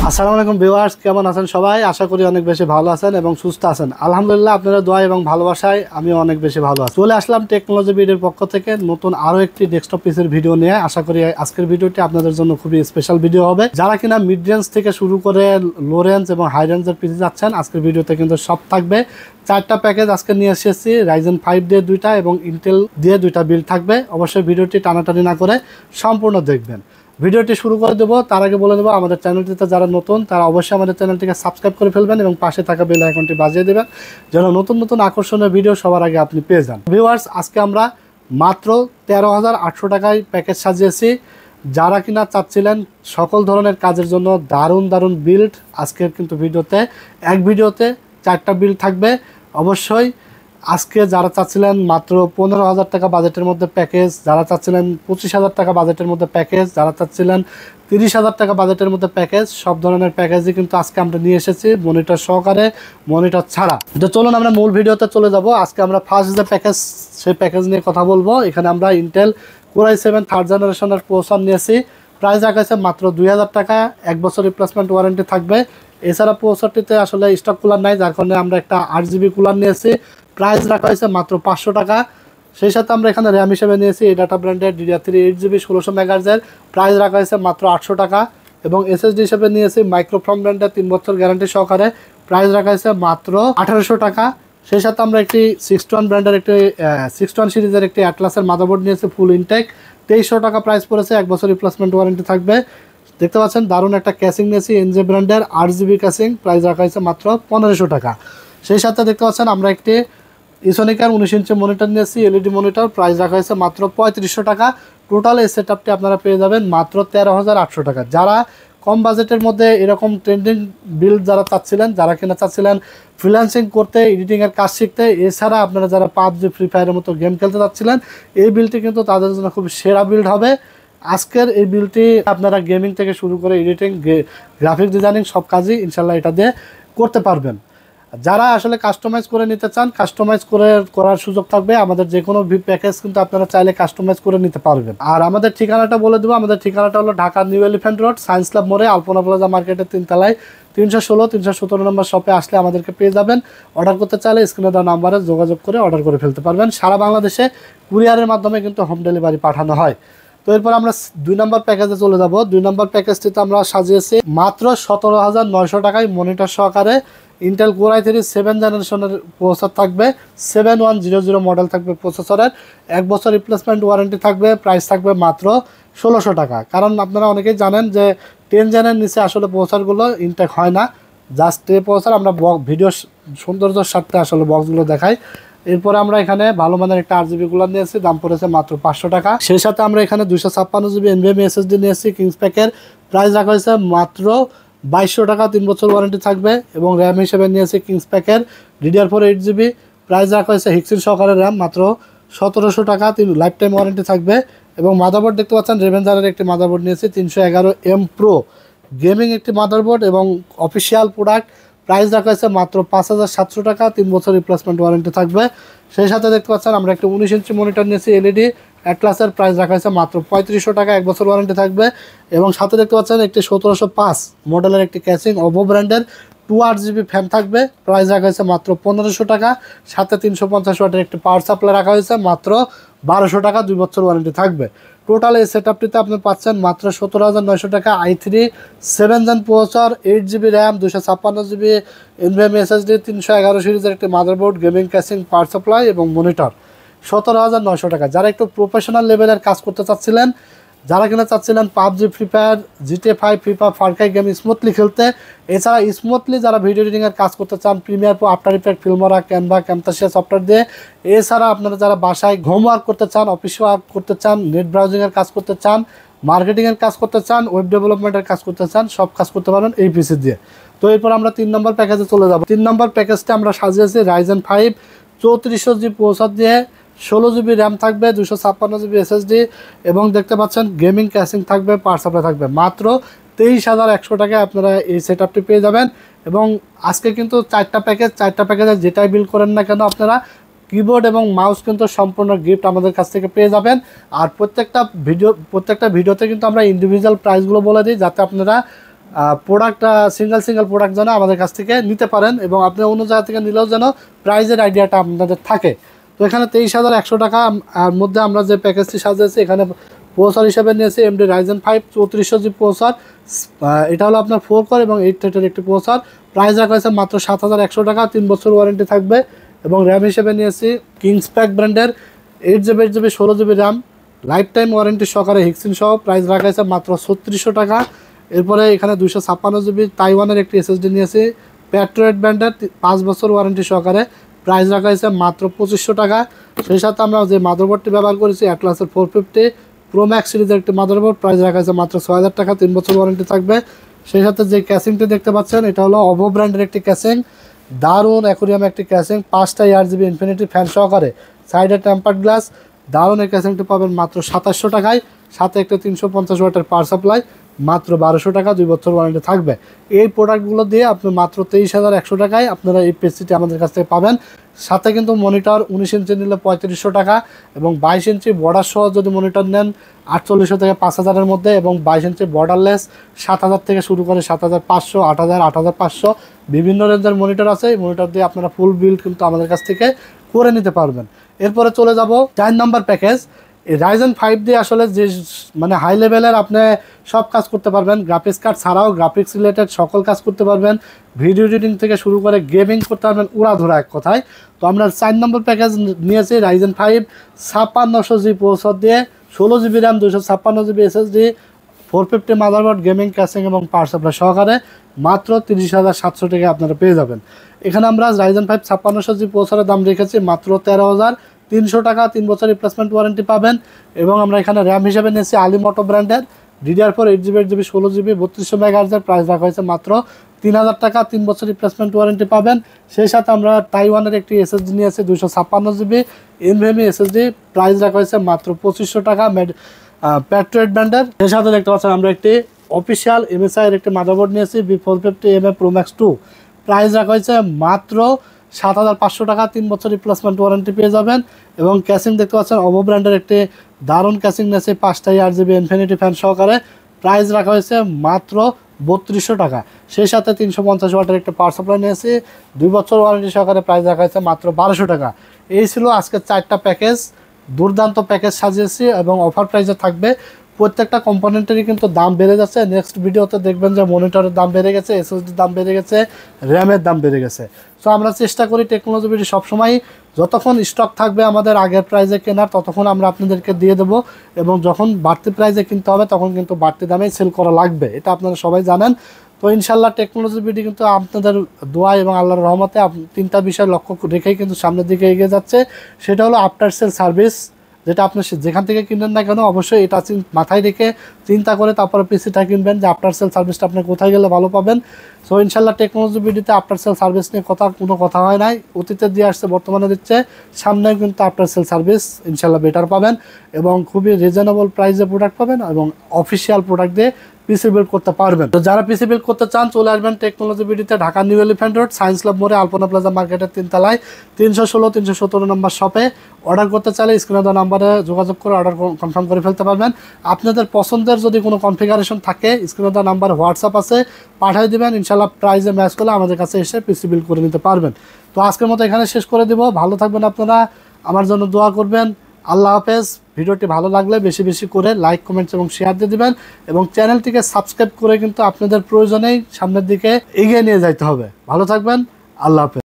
আসসালামু আলাইকুম ভিউয়ার্স, কেমন আছেন সবাই? আশা করি অনেক বেশি ভালো আছেন এবং সুস্থ আছেন। আলহামদুলিল্লাহ, আপনাদের দোয়া এবং ভালোবাসায় আমি অনেক বেশি ভালো আছি। চলে আসলাম টেকনোলজি ভিডিওর পক্ষ থেকে নতুন আরও একটি ডেস্কটপ পিসির ভিডিও নিয়ে। আশা করি আজকের ভিডিওটি আপনাদের জন্য খুবই স্পেশাল ভিডিও হবে। যারা কিনা মিড রেঞ্জ থেকে শুরু করে লো রেঞ্জ এবং হাই রেঞ্জের পিসি যাচ্ছেন, আজকের ভিডিওতে কিন্তু সব থাকবে। 4টা প্যাকেজ আজকে নিয়ে এসেছি। রাইজেন 5 দিয়ে 2টা এবং ইন্টেল দিয়ে 2টা বিল্ড থাকবে। অবশ্যই ভিডিওটি টানাটানি না করে সম্পূর্ণ দেখবেন। ভিডিওটি শুরু করে দেবো, তার আগে বলে দেবো আমাদের চ্যানেলটিতে যারা নতুন তারা অবশ্যই আমাদের চ্যানেলটিকে সাবস্ক্রাইব করে ফেলবেন এবং পাশে থাকা বেল আইকনটি বাজিয়ে দেবেন যেন নতুন নতুন আকর্ষণীয় ভিডিও সবার আগে আপনি পেয়ে যান। ভিউয়ার্স, আজকে আমরা মাত্র 13,800 টাকায় প্যাকেজ সাজিয়েছি। যারা কিনা চাচ্ছিলেন সকল ধরনের কাজের জন্য দারুণ দারুণ বিল্ড, আজকের কিন্তু ভিডিওতে এক ভিডিওতে 4টা বিল্ড থাকবে। অবশ্যই আজকে যারা চাচ্ছিলেন মাত্র 15,000 টাকা বাজেটের মধ্যে প্যাকেজ, যারা চাচ্ছিলেন 25,000 টাকা বাজেটের মধ্যে প্যাকেজ, যারা চাচ্ছিলেন 30,000 টাকা বাজেটের মধ্যে প্যাকেজ, সব ধরনের প্যাকেজই কিন্তু আজকে আমরা নিয়ে এসেছি, মনিটর সহকারে, মনিটর ছাড়া। তো চলুন আমরা মূল ভিডিওতে চলে যাব। আজকে আমরা ফার্স্ট যে প্যাকেজ, সেই প্যাকেজ নিয়ে কথা বলবো। এখানে আমরা ইন্টেল Core i7 থার্ড জেনারেশনের প্রসেসর নিয়েছি। প্রাইস রাখা হয়েছে মাত্র 2,000 টাকা, 1 বছর রিপ্লেসমেন্ট ওয়ারেন্টি থাকবে। এছাড়া প্রসেসরটিতে আসলে স্টক কুলার নাই, যার কারণে আমরা একটা 8GB কুলার নিয়েছি। প্রাইস রাখা হয়েছে মাত্র 500 টাকা। সেই সাথে আমরা এখানে র্যাম হিসেবে নিয়েছি ডাটা ব্র্যান্ডের DDR3 8GB 1600 মেগাহার্জের। প্রাইস রাখা হয়েছে মাত্র 800 টাকা। এবং SSD হিসেবে নিয়েছি মাইক্রোফ্রম ব্র্যান্ডের 3 বছর গ্যারান্টি সহকারে। প্রাইস রাখা হয়েছে মাত্র 1800 টাকা। সেই সাথে আমরা একটি 61 ব্র্যান্ডের একটি 61 সিরিজের একটি অ্যাটলাসের মাদারবোর্ড নিয়েছি ফুল ইনটেক। 2300 টাকা প্রাইস পড়েছে, 1 বছর রিপ্লেসমেন্ট ওয়ারেন্টি থাকবে। দেখতে পাচ্ছেন দারুণ একটা ক্যাসিং নিয়েছি NJ ব্র্যান্ডের 8GB ক্যাসিং। প্রাইস রাখা হয়েছে মাত্র 1500 টাকা। সেই সাথে দেখতে পাচ্ছেন আমরা একটি ইসোনিকার 19 ইঞ্চি মনিটর নিয়েছি, LED মনিটর। প্রাইস রাখা হয়েছে মাত্র 3500 টাকা। টোটাল এই সেটআপটি আপনারা পেয়ে যাবেন মাত্র 13,800 টাকা। যারা কম বাজেটের মধ্যে এরকম ট্রেন্ডিং বিল্ড যারা চাচ্ছিলেন, যারা কিনা চাচ্ছিলেন ফ্রিল্যান্সিং করতে, এডিটিংয়ের কাজ শিখতে, এছাড়া আপনারা যারা PUBG ফ্রি ফায়ারের মতো গেম খেলতে চাচ্ছিলেন, এই বিল্ডটি কিন্তু তাদের জন্য খুব সেরা বিল্ড হবে। আজকের এই বিল্ডটি আপনারা গেমিং থেকে শুরু করে এডিটিং, গ্রাফিক ডিজাইনিং সব কাজই ইনশাল্লাহ এটা দিয়ে করতে পারবেন। যারা আসলে কাস্টমাইজ করে নিতে চান, কাস্টমাইজ করার সুযোগ থাকবে। আমাদের যে কোনো প্যাকেজ কিন্তু আপনারা চাইলে কাস্টমাইজ করে নিতে পারবেন। আর আমাদের ঠিকানাটা বলে দেবো। আমাদের ঠিকানাটা হলো Dhaka new elephant road, science club মোড়ে, আলপনা প্লাজা মার্কেটের 3 তলায় 316-317 নম্বর শপে আসলে আমাদেরকে পেয়ে যাবেন। অর্ডার করতে চাইলে স্ক্রিনে দেওয়া নাম্বারে যোগাযোগ করে অর্ডার করে ফেলতে পারবেন। সারা বাংলাদেশে কুরিয়ারের মাধ্যমে কিন্তু হোম ডেলিভারি পাঠানো হয়। তো এরপর আমরা 2 নম্বর প্যাকেজে চলে যাব। 2 নম্বর প্যাকেজটিতে আমরা সাজিয়েছি মাত্র 17,900 টাকায় মনিটর সহকারে। ইন্টেল Core i3 7 জেনারেশনের প্রসেসর থাকবে, 7100 মডেল থাকবে প্রসেসরের। 1 বছর রিপ্লেসমেন্ট ওয়ারেন্টি থাকবে। প্রাইস থাকবে মাত্র 1600 টাকা। কারণ আপনারা অনেকেই জানেন যে 10 জেনের নিচে আসলে প্রসেসরগুলো ইনটেক হয় না। জাস্ট এই প্রসেসর আমরা ভিডিও সৌন্দর্যের সাথে আসলে বক্সগুলো দেখাই। এরপরে আমরা এখানে ভালো মানের একটা 8GB কুলার নিয়েছি, দাম পড়েছে মাত্র 500 টাকা। সেই সাথে আমরা এখানে 256GB NVMe SSD নিয়েছি কিংস প্যাকের। প্রাইস রাখা হয়েছে মাত্র 2200 টাকা, 3 বছর ওয়ারেন্টি থাকবে। এবং র্যাম হিসেবে নিয়েছি কিংস প্যাকের DDR4 8GB। প্রাইস রাখা হয়েছে হিক্সিন সহকারে র্যাম মাত্র 1700 টাকা, লাইফ টাইম ওয়ারেন্টি থাকবে। এবং মাদারবোর্ড দেখতে পাচ্ছেন রেভেনজারের একটি মাদারবোর্ড নিয়েছি 311M Pro গেমিং একটি মাদারবোর্ড এবং অফিসিয়াল প্রোডাক্ট। প্রাইস রাখা হয়েছে মাত্র 5700 টাকা, 3 বছর রিপ্লেসমেন্ট ওয়ারেন্টি থাকবে। সেই সাথে দেখতে পাচ্ছেন আমরা একটি 19 ইঞ্চি মনিটর নিয়েছি LED অ্যাটলাসের। প্রাইস রাখা হয়েছে মাত্র 3500 টাকা, 1 বছর ওয়ারেন্টি থাকবে। এবং সাথে দেখতে পাচ্ছেন একটি 1705 মডেলের একটি ক্যাসিং ওভো ব্র্যান্ডের 2 ফ্যান থাকবে। প্রাইস রাখা হয়েছে মাত্র 1500 টাকা। সাথে 350 ওয়াটের একটি পাওয়ার সাপ্লাই রাখা হয়েছে মাত্র 1200 টাকা, 2 বছর ওয়ারেন্টি থাকবে। টোটাল এই সেটআপটিতে আপনি পাচ্ছেন মাত্র 17,900 টাকা। i3 7 gen processor, 8GB RAM, 256GB NVMe SSD, 311 সিরিজের একটি মাদারবোর্ড, গেমিং ক্যাসিং, পাওয়ার সাপ্লাই এবং মনিটর। 17,900 টাকা। যারা একটু প্রফেশনাল লেভেলের কাজ করতে চাচ্ছিলেন, যারা কিনা চাচ্ছিলেন PUBG free fire, GTA 5, FIFA, Far Cry game smoothly খেলতে, এছাড়া স্মুথলি যারা ভিডিও এডিটিংয়ের কাজ করতে চান Premiere Pro, after effect, Filmora, Canva, ক্যামতাসিয়া software দিয়ে, এছাড়া আপনারা যারা বাসায় হোমওয়ার্ক করতে চান, অফিস ওয়ার্ক করতে চান, নেট ব্রাউজিংয়ের কাজ করতে চান, মার্কেটিংয়ের কাজ করতে চান, ওয়েব ডেভেলপমেন্টের কাজ করতে চান, সব কাজ করতে পারেন এই পিসি দিয়ে। তো এরপর আমরা 3 নম্বর প্যাকেজে চলে যাব। 3 নম্বর প্যাকেজটা আমরা সাজিয়েছি রাইজেন 5 3400G প্রসেসর দিয়ে, 16GB র্যাম থাকবে, 256GB SSD এবং দেখতে পাচ্ছেন গেমিং ক্যাসিং থাকবে, পাওয়ার সাপ্লাই থাকবে। মাত্র 23,100 টাকায় আপনারা এই সেটআপটি পেয়ে যাবেন। এবং আজকে কিন্তু 4টা প্যাকেজে যেটাই বিল করেন না কেন আপনারা কিবোর্ড এবং মাউস কিন্তু সম্পূর্ণ গিফট আমাদের কাছ থেকে পেয়ে যাবেন। আর প্রত্যেকটা ভিডিওতে কিন্তু আমরা ইন্ডিভিজুয়াল প্রাইসগুলো বলে দিই, যাতে আপনারা প্রোডাক্ট সিঙ্গেল প্রোডাক্ট যেন আমাদের কাছ থেকে নিতে পারেন, এবং আপনি অন্য জায়গা থেকে নিলেও যেন প্রাইজের আইডিয়াটা আপনাদের থাকে। তো এখানে 23,100 টাকা আর মধ্যে আমরা যে প্যাকেজটি সাজিয়েছি, এখানে প্রসেসর হিসেবে নিয়েছি এমডি রাইজেন 5 3400 জি প্রসেসর। এটা হলো আপনার 4 কোর এবং 8 থ্রেডের একটি প্রসেসর। প্রাইস রাখা হয়েছে মাত্র 7,100 টাকা, 3 বছর ওয়ারেন্টি থাকবে। এবং র্যাম হিসেবে নিয়েছি কিংসপ্যাক ব্র্যান্ডের 8GB 16GB RAM, life time warranty সহকারে হিক্সিন সহ। প্রাইস রাখা হয়েছে মাত্র 3600 টাকা। এরপরে এখানে 256GB তাইওয়ানের একটি SSD নিয়েছি প্যাট্রিয়ট ব্র্যান্ডের 5 বছর ওয়ারেন্টি সহকারে। প্রাইস রাখা হয়েছে মাত্র 2500 টাকা। সেই সাথে আমরা যে মাদারবোর্ডটি ব্যবহার করেছি অ্যাটলাসের 450 প্রো ম্যাক্স সিরিজের একটি মাদারবোর্ড, প্রাইস রাখা হয়েছে মাত্র 6000 টাকা, 3 বছর ওয়ারেন্টি থাকবে। সেই সাথে যে ক্যাসিংটি দেখতে পাচ্ছেন এটা হলো অভো ব্র্যান্ডের একটি ক্যাসিং, দারুণ অ্যাকুরিয়াম একটি ক্যাসিং, 5টা RGB ইনফিনিটি ফ্যান সহকারে, সাইডে টেম্পার্ড গ্লাস। দারুণ এই ক্যাসিংটি পাবেন মাত্র 2700 টাকায়, সাথে একটা 350 ওয়াটের পাওয়ার সাপ্লাই, মাত্র 1200 টাকা, 2 বছর ওয়ারেন্টি থাকবে। এই প্রোডাক্টগুলো দিয়ে আপনি মাত্র 23,100 টাকায় আপনারা এই পিসিটি আমাদের কাছ থেকে পাবেন। সাথে কিন্তু মনিটর 19 ইঞ্চি নিলে 3500 টাকা, এবং 22 ইঞ্চি বর্ডার সহ যদি মনিটর নেন 4800 থেকে 5000-এর মধ্যে, এবং 22 ইঞ্চি বর্ডারলেস 7000 থেকে শুরু করে 7500, 8000, 8500 বিভিন্ন রেঞ্জের মনিটর আছে। এই মনিটর দিয়ে আপনারা ফুল বিল্ড কিন্তু আমাদের কাছ থেকে করে নিতে পারবেন। এরপরে চলে যাব 4 নম্বর প্যাকেজ। এই রাইজেন 5 দিয়ে আসলে যে মানে হাই লেভেলের আপনি সব কাজ করতে পারবেন, গ্রাফিক্স কার্ড ছাড়াও গ্রাফিক্স রিলেটেড সকল কাজ করতে পারবেন, ভিডিও এডিটিং থেকে শুরু করে গেমিং করতে পারবেন উড়াধুরা এক কথায়। তো আমরা 4 নম্বর প্যাকেজ নিয়েছি রাইজেন 5 5600 জি প্রসেসর দিয়ে, 16GB RAM, 256GB SSD, 450 motherboard, gaming casing এবং পাওয়ার সাপ্লাই সহকারে মাত্র 30,700 টাকা আপনারা পেয়ে যাবেন। এখানে আমরা রাইজেন 5 5600 জি প্রসেসরের দাম রেখেছি মাত্র 13,300 টাকা, 3 বছর রিপ্লেসমেন্ট ওয়ারেন্টি পাবেন। এবং আমরা এখানে র্যাম হিসেবে নিয়েছি আলিমোটো ব্র্যান্ডের DDR4 8GB 8GB 16GB 3200 মেগাহার্জের, price রাখা হয়েছে মাত্র 3000 টাকা, 3 বছর রিপ্লেসমেন্ট ওয়ারেন্টি পাবেন। সেই সাথে আমরা তাইওয়ানের একটি SSD নিয়েছি 256GB NVMe SSD, প্রাইস রাখা হয়েছে মাত্র 2500 টাকা, প্যাট্রিয়ট ব্র্যান্ডের। সেই সাথে দেখতে পাচ্ছেন আমরা একটি অফিসিয়াল MSI এর একটি মাদারবোর্ড নিয়েছি B450 Pro Max 2, প্রাইস রাখা হয়েছে মাত্র 7500 টাকা, 3 বছর রিপ্লেসমেন্ট ওয়ারেন্টি পেয়ে যাবেন। এবং ক্যাসিং দেখতে পাচ্ছেন অভো ব্র্যান্ডের একটি দারুণ ক্যাসিং নিয়েছে 5টা RGB ইনফিনিটি ফ্যান সহকারে, প্রাইস রাখা হয়েছে মাত্র 3200 টাকা। সেই সাথে 350 ওয়াটের একটা পাওয়ার সাপ্লাই নিয়েছি 2 বছর ওয়ারেন্টি সহকারে, প্রাইস রাখা হয়েছে মাত্র 1200 টাকা। এই ছিল আজকের 4টা প্যাকেজ, দুর্দান্ত প্যাকেজ সাজিয়েছি এবং অফার প্রাইসে থাকবে। প্রত্যেকটা কম্পোনেন্টেরই কিন্তু দাম বেড়ে যাচ্ছে। নেক্সট ভিডিওতে দেখবেন যে মনিটরের দাম বেড়ে গেছে, SSDর দাম বেড়ে গেছে, র্যামের দাম বেড়ে গেছে। সো আমরা চেষ্টা করি টেকনোলজি ভিডিও সবসময় যতক্ষণ স্টক থাকবে আমাদের আগের প্রাইসে কেনার, ততক্ষণ আমরা আপনাদেরকে দিয়ে দেবো, এবং যখন বাড়তি প্রাইসে কিনতে হবে তখন কিন্তু বাড়তি দামেই সেল করা লাগবে, এটা আপনারা সবাই জানেন। তো ইনশাল্লাহ টেকনোলজি ভিডিও কিন্তু আপনাদের দোয়া এবং আল্লাহর রহমতে 3টা বিষয় লক্ষ্য রেখেই কিন্তু সামনের দিকে এগিয়ে যাচ্ছে। সেটা হলো আফটার সেল সার্ভিস, যেটা আপনি যেখান থেকে কিনেন না কেন অবশ্যই এটা মাথায় রেখে চিন্তা করে তারপরে পিসিটা কিনবেন যে আফটার সেল সার্ভিসটা আপনি কোথায় গেলে ভালো পাবেন। সো ইনশাল্লাহ টেকনোলজি ভিডিওতে আফটার সেল সার্ভিস নিয়ে কোনো কথা হয় নাই, অতীতে দিয়ে আসছে, বর্তমানে দিচ্ছে, সামনেও কিন্তু আফটার সেল সার্ভিস ইনশাল্লাহ বেটার পাবেন, এবং খুবই রিজনেবল প্রাইসে প্রোডাক্ট পাবেন, এবং অফিসিয়াল প্রোডাক্ট দিয়ে পিসি বিল্ড করতে পারবেন। তো যারা পিসি বিল্ড করতে চান চলে আসবেন টেকনোলজি ভিডিওতে, Dhaka new elephant road, science lab মোড়ে, আলপনা প্লাজা মার্কেটের 3 তলায় 316-317 নম্বর শপে। অর্ডার করতে চাইলে স্ক্রিনে দেওয়া নাম্বারে যোগাযোগ করে অর্ডার কনফার্ম করে ফেলতে পারবেন। আপনাদের পছন্দের যদি কোনো কনফিগারেশন থাকে স্ক্রিনে দেওয়া নাম্বার হোয়াটসঅ্যাপ আছে, পাঠিয়ে দেবেন, ইনশাল্লাহ প্রাইসে ম্যাচ করলে আমাদের কাছে এসে পিসি বিল্ড করে নিতে পারবেন। তো আজকের মতো এখানে শেষ করে দেব। ভালো থাকবেন আপনারা, আমার জন্য দোয়া করবেন। আল্লাহ হাফেজ। ভিডিওটি ভালো লাগলে বেশি বেশি করে লাইক, কমেন্টস এবং শেয়ার দিয়ে দিবেন, এবং চ্যানেলটিকে সাবস্ক্রাইব করে কিন্তু আপনাদের প্রয়োজনেই সামনের দিকে এগিয়ে নিয়ে যাইতে হবে। ভালো থাকবেন, আল্লাহ হাফেজ।